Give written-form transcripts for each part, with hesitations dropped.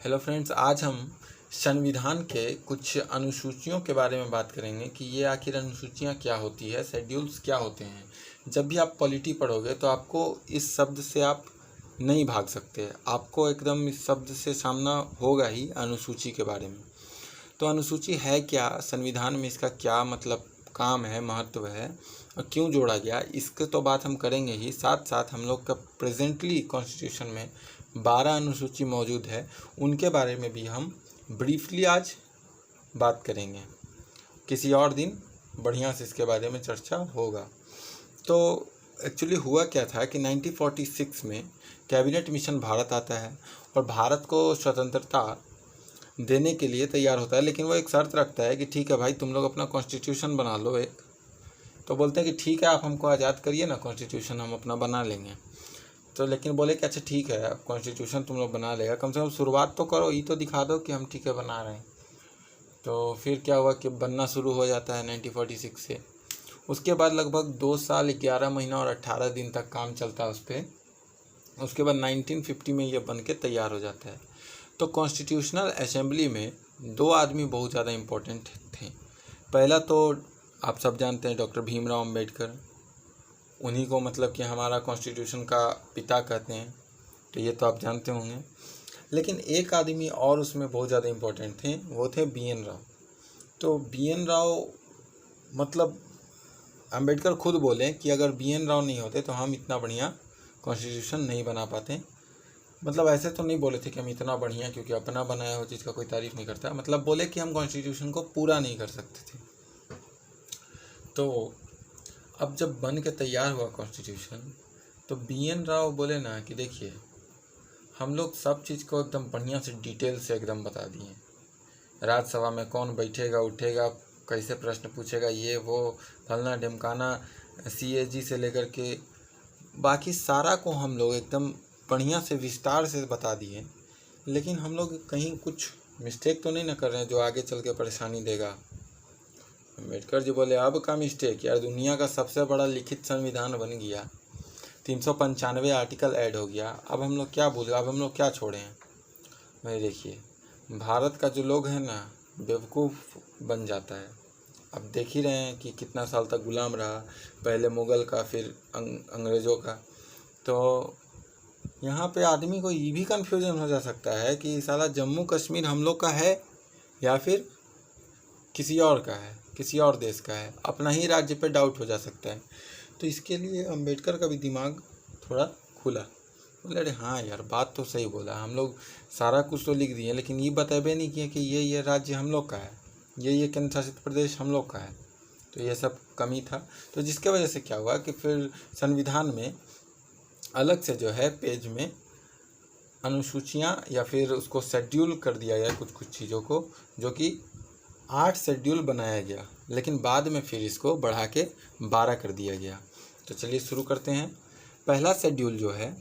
Hello friends, आज हम संविधान के कुछ अनुसूचियों के बारे में बात करेंगे कि ये आखिर अनुसूचियाँ क्या होती है, शेड्यूल्स क्या होते हैं। जब भी आप पॉलिटी पढ़ोगे तो आपको इस शब्द से आप नहीं भाग सकते, आपको एकदम इस शब्द से सामना होगा ही अनुसूची के बारे में। तो अनुसूची है क्या, संविधान में इसका क्या मतलब काम है, महत्व है और क्यों जोड़ा गया, इसके तो बात हम करेंगे ही। साथ साथ हम लोग का प्रेजेंटली कॉन्स्टिट्यूशन में 12 अनुसूची मौजूद है, उनके बारे में भी हम ब्रीफली आज बात करेंगे। किसी और दिन बढ़िया से इसके बारे में चर्चा होगा। तो एक्चुअली हुआ क्या था कि 1946 में कैबिनेट मिशन भारत आता है और भारत को स्वतंत्रता देने के लिए तैयार होता है, लेकिन वो एक शर्त रखता है कि ठीक है भाई, तुम लोग अपना कॉन्स्टिट्यूशन बना लो एक। तो बोलते हैं कि ठीक है, आप हमको आज़ाद करिए ना, कॉन्स्टिट्यूशन हम अपना बना लेंगे। तो लेकिन बोले कि अच्छा ठीक है, अब कॉन्स्टिट्यूशन तुम लोग बना लेगा, कम से कम शुरुआत तो करो, ये तो दिखा दो कि हम ठीक है बना रहे हैं। तो फिर क्या हुआ कि बनना शुरू हो जाता है 1946 से। उसके बाद लगभग 2 साल 11 महीना और 18 दिन तक काम चलता है उस पर। उसके बाद 1950 में ये बन के तैयार हो जाता है। तो कॉन्स्टिट्यूशनल असेंबली में 2 आदमी बहुत ज़्यादा इम्पोर्टेंट थे। पहला तो आप सब जानते हैं, डॉक्टर भीमराव अम्बेडकर। उन्हीं को मतलब कि हमारा कॉन्स्टिट्यूशन का पिता कहते हैं, तो ये तो आप जानते होंगे। लेकिन एक आदमी और उसमें बहुत ज़्यादा इम्पोर्टेंट थे, वो थे BN राव। तो BN राव मतलब अम्बेडकर खुद बोले कि अगर BN राव नहीं होते तो हम इतना बढ़िया कॉन्स्टिट्यूशन नहीं बना पाते। मतलब ऐसे तो नहीं बोले थे कि हम इतना बढ़िया, क्योंकि अपना बनाया हुआ चीज़ का कोई तारीफ़ नहीं करता, मतलब बोले कि हम कॉन्स्टिट्यूशन को पूरा नहीं कर सकते थे। तो अब जब बन के तैयार हुआ कॉन्स्टिट्यूशन, तो BN राव बोले ना कि देखिए, हम लोग सब चीज़ को एकदम बढ़िया से डिटेल से एकदम बता दिए। राज्यसभा में कौन बैठेगा उठेगा, कैसे प्रश्न पूछेगा, ये वो फलना ढिमकाना, CAG से लेकर के बाकी सारा को हम लोग एकदम बढ़िया से विस्तार से बता दिए। लेकिन हम लोग कहीं कुछ मिस्टेक तो नहीं ना कर रहे हैं जो आगे चल के परेशानी देगा। अम्बेडकर जी बोले, अब का मिस्टेक यार, दुनिया का सबसे बड़ा लिखित संविधान बन गया, 395 आर्टिकल ऐड हो गया, अब हम लोग क्या बोले, अब हम लोग क्या छोड़े हैं भाई। देखिए, भारत का जो लोग हैं ना, बेवकूफ़ बन जाता है। अब देख ही रहे हैं कि कितना साल तक गुलाम रहा, पहले मुग़ल का, फिर अंग्रेज़ों का। तो यहाँ पे आदमी को ये भी कन्फ्यूजन हो जा सकता है कि साला जम्मू कश्मीर हम लोग का है या फिर किसी और का है, किसी और देश का है। अपना ही राज्य पे डाउट हो जा सकता है। तो इसके लिए अम्बेडकर का भी दिमाग थोड़ा खुला। बोले अरे हाँ यार, बात तो सही बोला, हम लोग सारा कुछ तो लिख दिए, लेकिन ये बताबे नहीं किया कि ये राज्य हम लोग का है, ये केंद्र शासित प्रदेश हम लोग का है। तो ये सब कमी था। तो जिसके वजह से क्या हुआ कि फिर संविधान में अलग से जो है पेज में अनुसूचियाँ या फिर उसको शेड्यूल कर दिया गया कुछ कुछ चीज़ों को, जो कि 8 शेड्यूल बनाया गया, लेकिन बाद में फिर इसको बढ़ा के 12 कर दिया गया। तो चलिए शुरू करते हैं। पहला शेड्यूल जो है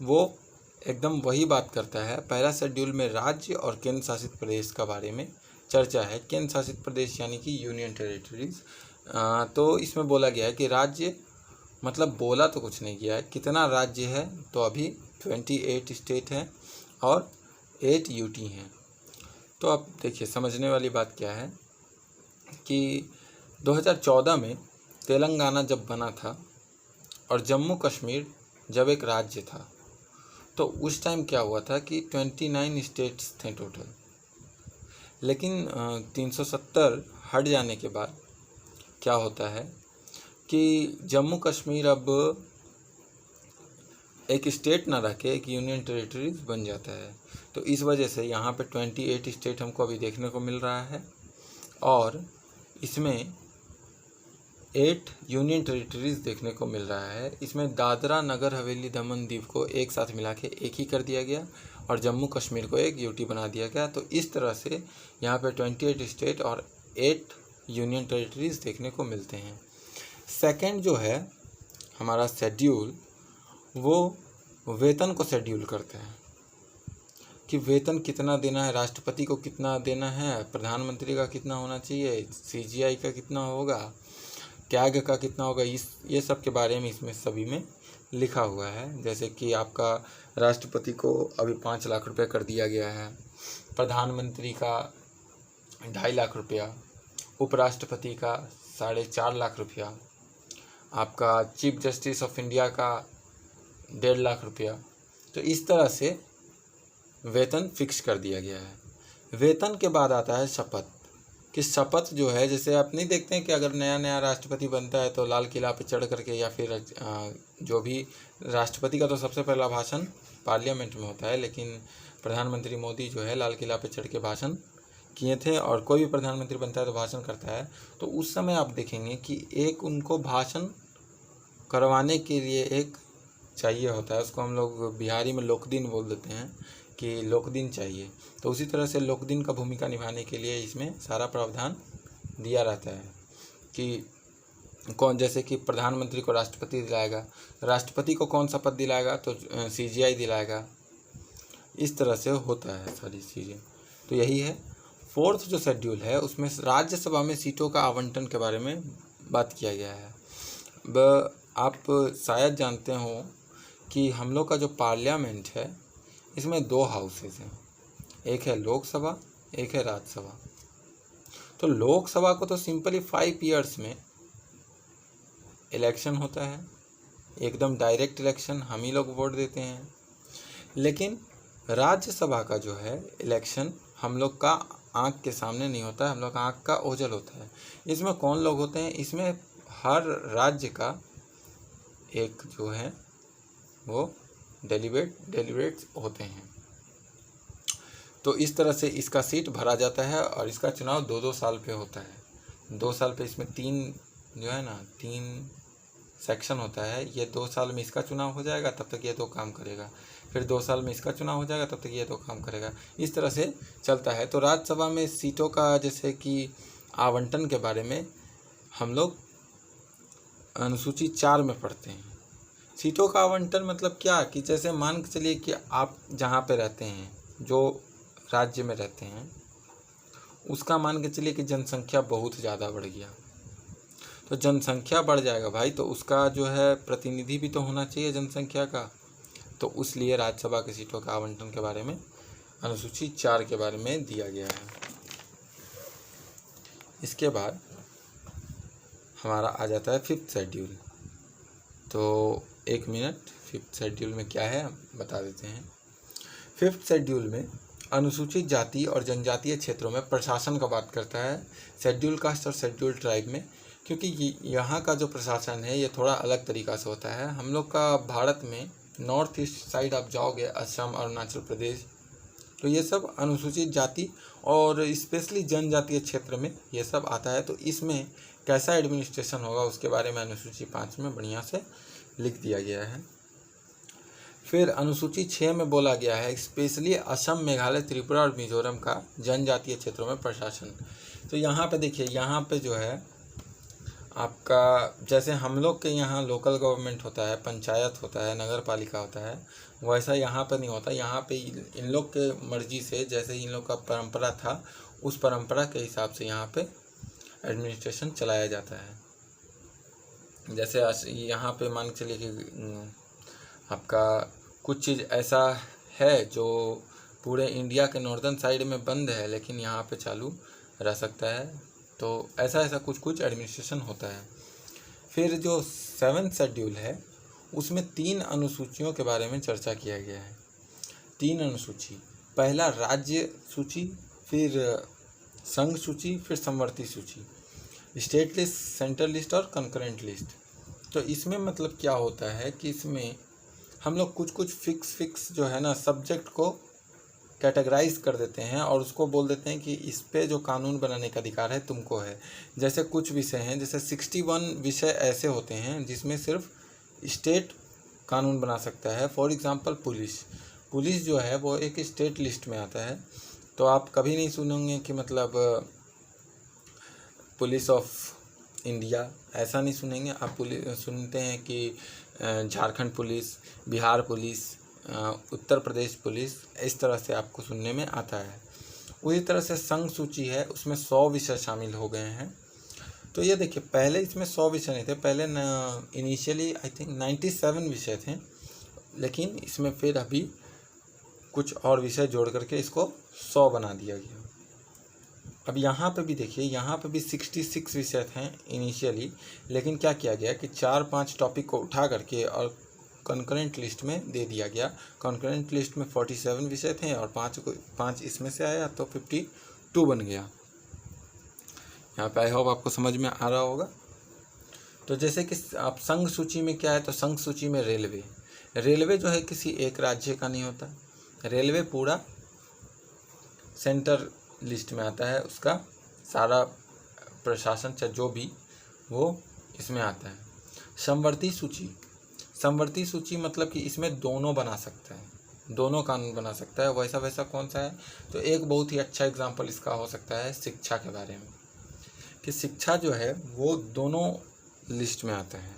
वो एकदम वही बात करता है। पहला शेड्यूल में राज्य और केंद्र शासित प्रदेश का बारे में चर्चा है। केंद्र शासित प्रदेश यानी कि यूनियन टेरिटरीज। तो इसमें बोला गया है कि राज्य, मतलब बोला तो कुछ नहीं गया है कितना राज्य है, तो अभी 28 स्टेट हैं और 8 UT हैं। तो अब देखिए, समझने वाली बात क्या है कि 2014 में तेलंगाना जब बना था और जम्मू कश्मीर जब एक राज्य था, तो उस टाइम क्या हुआ था कि 29 स्टेट्स थे टोटल। लेकिन 370 हट जाने के बाद क्या होता है कि जम्मू कश्मीर अब एक स्टेट ना रह के एक यूनियन टेरिटरीज बन जाता है। तो इस वजह से यहाँ पे 28 स्टेट हमको अभी देखने को मिल रहा है और इसमें 8 यूनियन टेरिटरीज देखने को मिल रहा है। इसमें दादरा नगर हवेली दमन दीव को एक साथ मिला के एक ही कर दिया गया और जम्मू कश्मीर को एक UT बना दिया गया। तो इस तरह से यहाँ पे 28 स्टेट और 8 यूनियन टेरिटरीज देखने को मिलते हैं। सेकंड जो है हमारा शेड्यूल, वो वेतन को शेड्यूल करते हैं कि वेतन कितना देना है, राष्ट्रपति को कितना देना है, प्रधानमंत्री का कितना होना चाहिए, CGI का कितना होगा, कैग का कितना होगा, ये सब के बारे में इसमें सभी में लिखा हुआ है। जैसे कि आपका राष्ट्रपति को अभी 5 लाख रुपए कर दिया गया है, प्रधानमंत्री का 2.5 लाख रुपया, उपराष्ट्रपति का 4.5 लाख रुपया, आपका चीफ जस्टिस ऑफ इंडिया का 1.5 लाख रुपया। तो इस तरह से वेतन फिक्स कर दिया गया है। वेतन के बाद आता है शपथ, कि शपथ जो है, जैसे आप नहीं देखते हैं कि अगर नया नया राष्ट्रपति बनता है तो लाल किला पे चढ़ करके, या फिर जो भी राष्ट्रपति का तो सबसे पहला भाषण पार्लियामेंट में होता है, लेकिन प्रधानमंत्री मोदी जो है लाल किला पे चढ़ के भाषण किए थे, और कोई भी प्रधानमंत्री बनता है तो भाषण करता है। तो उस समय आप देखेंगे कि एक उनको भाषण करवाने के लिए एक चाहिए होता है, उसको हम लोग बिहारी में लोकदिन बोल देते हैं कि लोकदिन चाहिए। तो उसी तरह से लोकदिन का भूमिका निभाने के लिए इसमें सारा प्रावधान दिया रहता है कि कौन, जैसे कि प्रधानमंत्री को राष्ट्रपति दिलाएगा, राष्ट्रपति को कौन शपथ दिलाएगा तो CGI दिलाएगा। इस तरह से होता है सारी चीज़ें। तो यही है। 4th जो शेड्यूल है उसमें राज्यसभा में सीटों का आवंटन के बारे में बात किया गया है। आप शायद जानते हो कि हम लोग का जो पार्लियामेंट है इसमें 2 हाउसेस हैं, एक है लोकसभा, एक है राज्यसभा। तो लोकसभा को तो सिंपली 5 ईयर्स में इलेक्शन होता है, एकदम डायरेक्ट इलेक्शन, हम ही लोग वोट देते हैं। लेकिन राज्यसभा का जो है इलेक्शन हम लोग का आँख के सामने नहीं होता है, हम लोग का आँख का ओझल होता है। इसमें कौन लोग होते हैं, इसमें हर राज्य का एक जो है वो डेलीब्रेट्स होते हैं। तो इस तरह से इसका सीट भरा जाता है, और इसका चुनाव 2-2 साल पे होता है। 2 साल पे इसमें 3 सेक्शन होता है। ये 2 साल में इसका चुनाव हो जाएगा, तब तक ये 2 काम करेगा, फिर 2 साल में इसका चुनाव हो जाएगा, तब तक ये 2 काम करेगा। इस तरह से चलता है। तो राज्यसभा में सीटों का जैसे कि आवंटन के बारे में हम लोग अनुसूची 4 में पढ़ते हैं। सीटों का आवंटन मतलब क्या, कि जैसे मान के चलिए कि आप जहाँ पे रहते हैं, जो राज्य में रहते हैं, उसका मान के चलिए कि जनसंख्या बहुत ज़्यादा बढ़ गया। तो जनसंख्या बढ़ जाएगा भाई, तो उसका जो है प्रतिनिधि भी तो होना चाहिए जनसंख्या का। तो इसलिए राज्यसभा की सीटों का आवंटन के बारे में अनुसूची 4 के बारे में दिया गया है। इसके बाद हमारा आ जाता है 5th शेड्यूल। तो 1 मिनट, 5th शेड्यूल में क्या है बता देते हैं। 5th शेड्यूल में अनुसूचित जाति और जनजातीय क्षेत्रों में प्रशासन का बात करता है, शेड्यूल कास्ट और शेड्यूल ट्राइब में, क्योंकि यहाँ का जो प्रशासन है ये थोड़ा अलग तरीक़ा से होता है। हम लोग का भारत में नॉर्थ ईस्ट साइड आप जाओगे, असम, अरुणाचल प्रदेश, तो ये सब अनुसूचित जाति और स्पेशली जनजातीय क्षेत्र में ये सब आता है। तो इसमें कैसा एडमिनिस्ट्रेशन होगा उसके बारे में अनुसूची 5 में बढ़िया से लिख दिया गया है। फिर अनुसूची 6 में बोला गया है स्पेशली असम, मेघालय, त्रिपुरा और मिजोरम का जनजातीय क्षेत्रों में प्रशासन। तो यहाँ पे देखिए, यहाँ पे जो है आपका, जैसे हम लोग के यहाँ लोकल गवर्नमेंट होता है, पंचायत होता है, नगर पालिका होता है, वैसा यहाँ पे नहीं होता। यहाँ पे इन लोग के मर्जी से, जैसे इन लोग का परंपरा था, उस परंपरा के हिसाब से यहाँ पे एडमिनिस्ट्रेशन चलाया जाता है। जैसे यहाँ पे मान के चलिए कि आपका कुछ चीज़ ऐसा है जो पूरे इंडिया के नॉर्दर्न साइड में बंद है, लेकिन यहाँ पे चालू रह सकता है। तो ऐसा कुछ एडमिनिस्ट्रेशन होता है। फिर जो 7th शेड्यूल है उसमें 3 अनुसूचियों के बारे में चर्चा किया गया है। 3 अनुसूची, पहला राज्य सूची, फिर संघ सूची, फिर समवर्ती सूची, स्टेट लिस्ट, सेंट्रल लिस्ट और कंकरेंट लिस्ट। तो इसमें मतलब क्या होता है कि इसमें हम लोग कुछ फिक्स जो है ना सब्जेक्ट को कैटेगराइज कर देते हैं और उसको बोल देते हैं कि इस पे जो कानून बनाने का अधिकार है तुमको है। जैसे कुछ विषय हैं, जैसे 61 विषय ऐसे होते हैं जिसमें सिर्फ स्टेट कानून बना सकता है। फॉर एग्जांपल पुलिस जो है वो एक स्टेट लिस्ट में आता है। तो आप कभी नहीं सुनेंगे कि मतलब पुलिस ऑफ इंडिया, ऐसा नहीं सुनेंगे आप। सुनते हैं कि Jharkhand police, Bihar police, Uttar Pradesh police, इस तरह से आपको सुनने में आता है। उसी तरह से संघ सूची है, उसमें 100 विषय शामिल हो गए हैं। तो ये देखिए, पहले इसमें 100 विषय नहीं थे, पहले इनिशियली आई थिंक 97 विषय थे, लेकिन इसमें फिर अभी कुछ और विषय जोड़ करके इसको 100 बना दिया गया। अब यहाँ पे भी देखिए, यहाँ पे भी 66 विषय हैं इनिशियली, लेकिन क्या किया गया कि 4-5 टॉपिक को उठा करके और कंकरेंट लिस्ट में दे दिया गया। कंकरेंट लिस्ट में 47 विषय थे और 5 इसमें से आया तो 52 बन गया। यहाँ पे आई होप आपको समझ में आ रहा होगा। तो जैसे कि आप संघ सूची में क्या है, तो संघ सूची में रेलवे जो है किसी एक राज्य का नहीं होता। रेलवे पूरा सेंटर लिस्ट में आता है, उसका सारा प्रशासन चाहे जो भी वो इसमें आता है। समवर्ती सूची मतलब कि इसमें दोनों बना सकता है, दोनों कानून बना सकता है। वैसा कौन सा है, तो एक बहुत ही अच्छा एग्जाम्पल इसका हो सकता है शिक्षा के बारे में, कि शिक्षा जो है वो दोनों लिस्ट में आता है,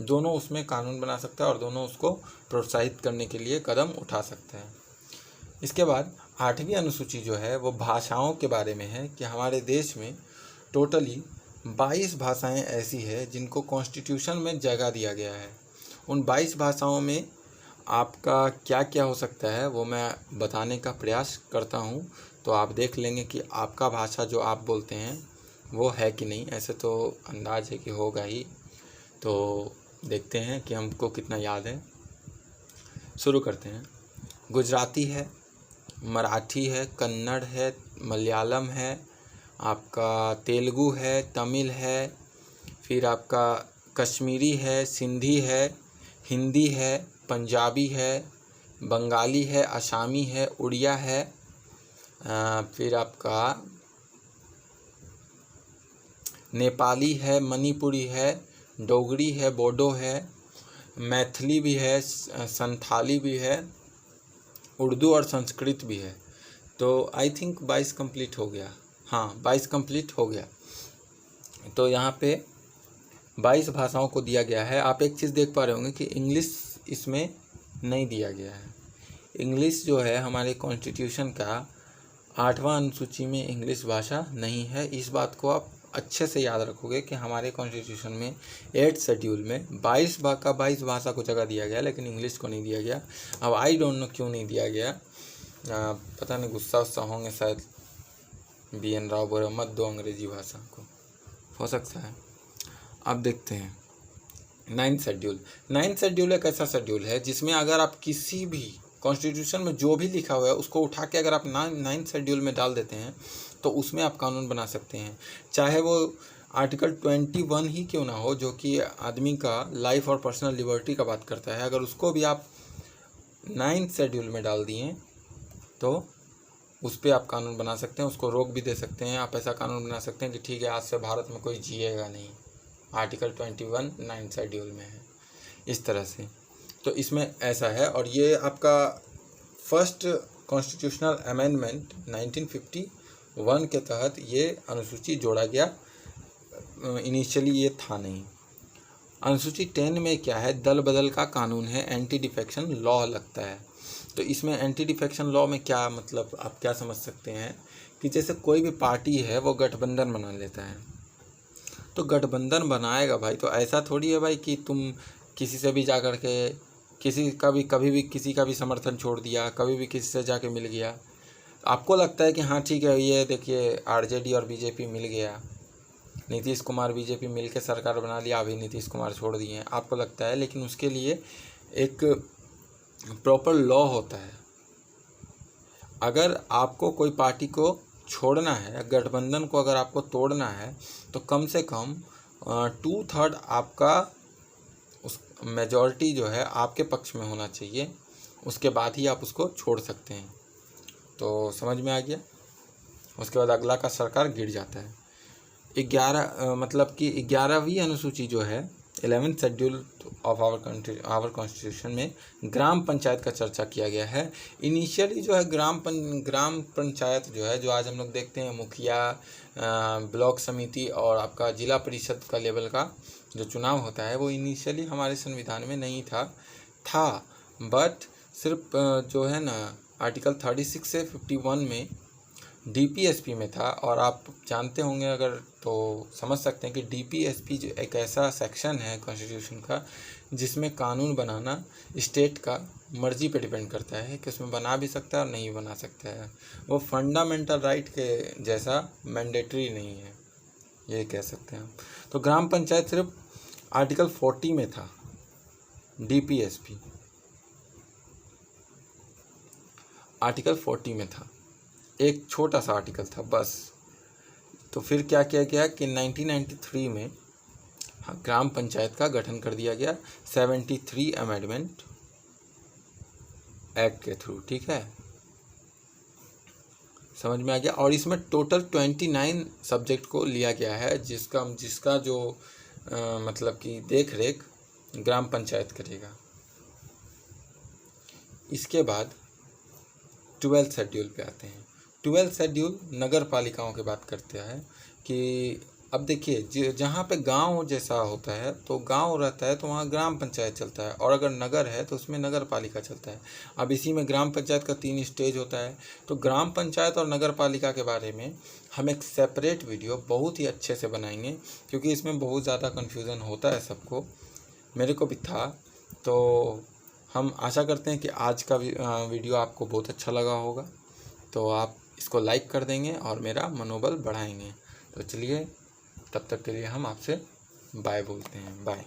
दोनों उसमें कानून बना सकता है और दोनों उसको प्रोत्साहित करने के लिए कदम उठा सकता है। इसके बाद 8वीं अनुसूची जो है वो भाषाओं के बारे में है, कि हमारे देश में टोटली 22 भाषाएं ऐसी है जिनको कॉन्स्टिट्यूशन में जगह दिया गया है। उन 22 भाषाओं में आपका क्या क्या हो सकता है वो मैं बताने का प्रयास करता हूँ, तो आप देख लेंगे कि आपका भाषा जो आप बोलते हैं वो है कि नहीं। ऐसे तो अंदाज है कि होगा ही, तो देखते हैं कि हमको कितना याद है। शुरू करते हैं। गुजराती है, मराठी है, कन्नड़ है, मलयालम है, आपका तेलुगु है, तमिल है, फिर आपका कश्मीरी है, सिंधी है, हिंदी है, पंजाबी है, बंगाली है, असमी है, उड़िया है, फिर आपका नेपाली है, मणिपुरी है, डोगरी है, बोडो है, मैथिली भी है, संथाली भी है, उर्दू और संस्कृत भी है। तो आई थिंक 22 कंप्लीट हो गया। हाँ, 22 कंप्लीट हो गया। तो यहाँ पे 22 भाषाओं को दिया गया है। आप एक चीज़ देख पा रहे होंगे कि इंग्लिश इसमें नहीं दिया गया है। इंग्लिश जो है हमारे कॉन्स्टिट्यूशन का 8वां अनुसूची में इंग्लिश भाषा नहीं है। इस बात को आप अच्छे से याद रखोगे कि हमारे कॉन्स्टिट्यूशन में 8 शेड्यूल में 22 भाषा को जगह दिया गया, लेकिन इंग्लिश को नहीं दिया गया। अब आई डोंट नो क्यों नहीं दिया गया, पता नहीं, गुस्सा होंगे शायद BN राव बोले मत दो अंग्रेजी भाषा को, हो सकता है। अब देखते हैं 9th शेड्यूल। 9th शेड्यूल एक ऐसा शेड्यूल है जिसमें अगर आप किसी भी कॉन्स्टिट्यूशन में जो भी लिखा हुआ है उसको उठा के अगर आप 9th शेड्यूल में डाल देते हैं तो उसमें आप कानून बना सकते हैं, चाहे वो आर्टिकल 21 ही क्यों ना हो, जो कि आदमी का लाइफ और पर्सनल लिबर्टी का बात करता है। अगर उसको भी आप 9th शेड्यूल में डाल दिए तो उस पर आप कानून बना सकते हैं, उसको रोक भी दे सकते हैं। आप ऐसा कानून बना सकते हैं कि ठीक है, आज से भारत में कोई जिएगा नहीं, आर्टिकल 21 9th शेड्यूल में है, इस तरह से। तो इसमें ऐसा है। और ये आपका फर्स्ट कॉन्स्टिट्यूशनल अमेंडमेंट 1951 के तहत ये अनुसूची जोड़ा गया, इनिशियली ये था नहीं। अनुसूची 10 में क्या है, दल बदल का कानून है, एंटी डिफेक्शन लॉ लगता है। तो इसमें एंटी डिफेक्शन लॉ में क्या मतलब, आप क्या समझ सकते हैं कि जैसे कोई भी पार्टी है वो गठबंधन बना लेता है, तो गठबंधन बनाएगा भाई, तो ऐसा थोड़ी है भाई कि तुम किसी से भी जा कर के कभी भी किसी का भी समर्थन छोड़ दिया, कभी भी किसी से जाके मिल गया। आपको लगता है कि हाँ ठीक है, ये देखिए RJD और BJP मिल गया, नीतीश कुमार BJP मिल के सरकार बना लिया, अभी नीतीश कुमार छोड़ दिए हैं, आपको लगता है, लेकिन उसके लिए एक प्रॉपर लॉ होता है। अगर आपको कोई पार्टी को छोड़ना है, गठबंधन को अगर आपको तोड़ना है, तो कम से कम 2/3 आपका उस मेजॉरिटी जो है आपके पक्ष में होना चाहिए, उसके बाद ही आप उसको छोड़ सकते हैं। तो समझ में आ गया। उसके बाद अगला का सरकार गिर जाता है। 11वीं अनुसूची जो है 11th schedule of our constitution में ग्राम पंचायत का चर्चा किया गया है। इनिशियली जो है ग्राम पंचायत जो है, जो आज हम लोग देखते हैं मुखिया, ब्लॉक समिति और आपका जिला परिषद का लेवल का जो चुनाव होता है, वो इनिशियली हमारे संविधान में नहीं था बट सिर्फ जो है ना आर्टिकल 36 से 51 में DPSP में था। और आप जानते होंगे अगर तो समझ सकते हैं कि DPSP जो एक ऐसा सेक्शन है कॉन्स्टिट्यूशन का जिसमें कानून बनाना स्टेट का मर्जी पे डिपेंड करता है कि उसमें बना भी सकता है और नहीं बना सकता है। वो फंडामेंटल राइट के जैसा मैंडेटरी नहीं है, ये कह सकते हैं हम। तो ग्राम पंचायत सिर्फ आर्टिकल 40 में था, DPSP आर्टिकल 40 में था, एक छोटा सा आर्टिकल था बस। तो फिर क्या किया गया कि 1993 में ग्राम पंचायत का गठन कर दिया गया 73 अमेंडमेंट एक्ट के थ्रू, ठीक है, समझ में आ गया। और इसमें टोटल 29 सब्जेक्ट को लिया गया है, जिसका जो मतलब कि देख रेख ग्राम पंचायत करेगा। इसके बाद 12th शेड्यूल पे आते हैं। 12th शेड्यूल नगर पालिकाओं की बात करते हैं कि अब देखिए जहाँ पे गांव जैसा होता है तो गांव रहता है तो वहाँ ग्राम पंचायत चलता है, और अगर नगर है तो उसमें नगर पालिका चलता है। अब इसी में ग्राम पंचायत का 3 स्टेज होता है। तो ग्राम पंचायत और नगर पालिका के बारे में हम एक सेपरेट वीडियो बहुत ही अच्छे से बनाएंगे, क्योंकि इसमें बहुत ज़्यादा कन्फ्यूज़न होता है सबको, मेरे को भी था। तो हम आशा करते हैं कि आज का वीडियो आपको बहुत अच्छा लगा होगा, तो आप इसको लाइक कर देंगे और मेरा मनोबल बढ़ाएंगे। तो चलिए, तब तक के लिए हम आपसे बाय बोलते हैं, बाय।